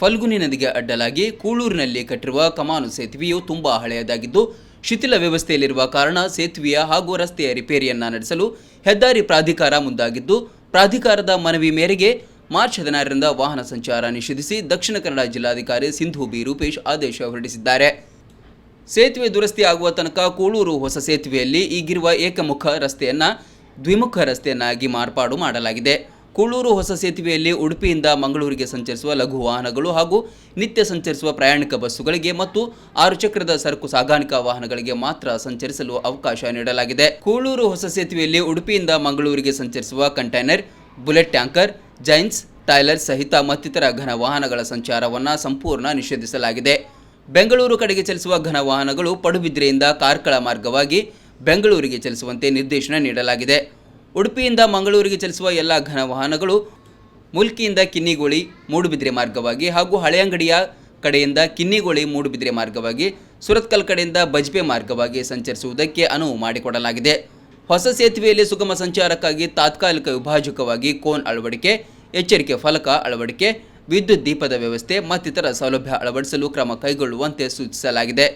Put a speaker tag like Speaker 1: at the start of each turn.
Speaker 1: ಫಲ್ಗುನಿ ನದಿಗೆ ಅಡ್ಡಲಾಗಿ ಕೂಳೂರಿನಲ್ಲಿ ಕಟ್ಟಿರುವ ಕಮಾನು ಸೇತುವೆಯು ತುಂಬಾ ಹಳೆಯದಾಗಿದ್ದು ಶಿಥಿಲ ವ್ಯವಸ್ಥೆಯಲ್ಲಿರುವ ಕಾರಣ ಸೇತುವೆಯ ಹಾಗೂ ರಸ್ತೆಯ ರಿಪೇರಿಯನ್ನ ನಡೆಸಲು ಹೆದ್ದಾರಿ ಪ್ರಾಧಿಕಾರ ಮುಂದಾಗಿದ್ದು, ಪ್ರಾಧಿಕಾರದ ಮನವಿ ಮೇರೆಗೆ ಮಾರ್ಚ್ 16ರಿಂದ ವಾಹನ ಸಂಚಾರ ನಿಷೇಧಿಸಿ ದಕ್ಷಿಣ ಕನ್ನಡ ಜಿಲ್ಲಾಧಿಕಾರಿ ಸಿಂಧು ಬಿ ರೂಪೇಶ್ ಆದೇಶ ಹೊರಡಿಸಿದ್ದಾರೆ. ಸೇತುವೆ ದುರಸ್ತಿ ಆಗುವ ತನಕ ಕೂಳೂರು ಹೊಸ ಸೇತುವೆಯಲ್ಲಿ ಈಗಿರುವ ಏಕಮುಖ ರಸ್ತೆಯನ್ನು ದ್ವಿಮುಖ ರಸ್ತೆಯನ್ನಾಗಿ ಮಾರ್ಪಾಡು ಮಾಡಲಾಗಿದೆ. ಕೂಳೂರು ಹೊಸ ಸೇತುವೆಯಲ್ಲಿ ಉಡುಪಿಯಿಂದ ಮಂಗಳೂರಿಗೆ ಸಂಚರಿಸುವ ಲಘು ವಾಹನಗಳು ಹಾಗೂ ನಿತ್ಯ ಸಂಚರಿಸುವ ಪ್ರಯಾಣಿಕ ಬಸ್ಸುಗಳಿಗೆ ಮತ್ತು 6 ಚಕ್ರದ ಸರಕು ಸಾಗಾಣಿಕಾ ವಾಹನಗಳಿಗೆ ಮಾತ್ರ ಸಂಚರಿಸಲು ಅವಕಾಶ ನೀಡಲಾಗಿದೆ. ಕೂಳೂರು ಹೊಸ ಸೇತುವೆಯಲ್ಲಿ ಉಡುಪಿಯಿಂದ ಮಂಗಳೂರಿಗೆ ಸಂಚರಿಸುವ container, bullet tanker, Jains, tailor ಸಹಿತ ಮತ್ತಿತರ ಘನ ವಾಹನಗಳ ಸಂಚಾರವನ್ನು ಸಂಪೂರ್ಣ ನಿಷೇಧಿಸಲಾಗಿದೆ. ಬೆಂಗಳೂರು ಕಡೆಗೆ ಚಲಿಸುವ ಘನ ವಾಹನಗಳು ಪಡುಬಿದ್ರೆಯಿಂದ ಕಾರ್ಕಳ ಮಾರ್ಗವಾಗಿ ಬೆಂಗಳೂರಿಗೆ ಚಲಿಸುವಂತೆ ನಿರ್ದೇಶನ ನೀಡಲಾಗಿದೆ. ಉಡುಪಿಯಿಂದ ಮಂಗಳೂರಿಗೆ ಚಲಿಸುವ ಎಲ್ಲ ಘನ ವಾಹನಗಳು ಮುಲ್ಕಿಯಿಂದ ಕಿನ್ನಿಗೋಳಿ ಮೂಡುಬಿದ್ರೆ ಮಾರ್ಗವಾಗಿ ಹಾಗೂ ಹಳೆಯಂಗಡಿಯ ಕಡೆಯಿಂದ ಕಿನ್ನಿಗೋಳಿ ಮೂಡುಬಿದ್ರೆ ಮಾರ್ಗವಾಗಿ ಸುರತ್ಕಲ್ ಕಡೆಯಿಂದ ಬಜ್ಪೆ ಮಾರ್ಗವಾಗಿ ಸಂಚರಿಸುವುದಕ್ಕೆ ಅನುವು ಮಾಡಿಕೊಡಲಾಗಿದೆ. ಹೊಸ ಸೇತುವೆಯಲ್ಲಿ ಸುಗಮ ಸಂಚಾರಕ್ಕಾಗಿ ತಾತ್ಕಾಲಿಕ ವಿಭಾಜಕವಾಗಿ ಕೋನ್ ಅಳವಡಿಕೆ, ಎಚ್ಚರಿಕೆ ಫಲಕ ಅಳವಡಿಕೆ, ವಿದ್ಯುತ್ ದೀಪದ ವ್ಯವಸ್ಥೆ ಮತ್ತಿತರ ಸೌಲಭ್ಯ ಅಳವಡಿಸಲು ಕ್ರಮ ಕೈಗೊಳ್ಳುವಂತೆ ಸೂಚಿಸಲಾಗಿದೆ.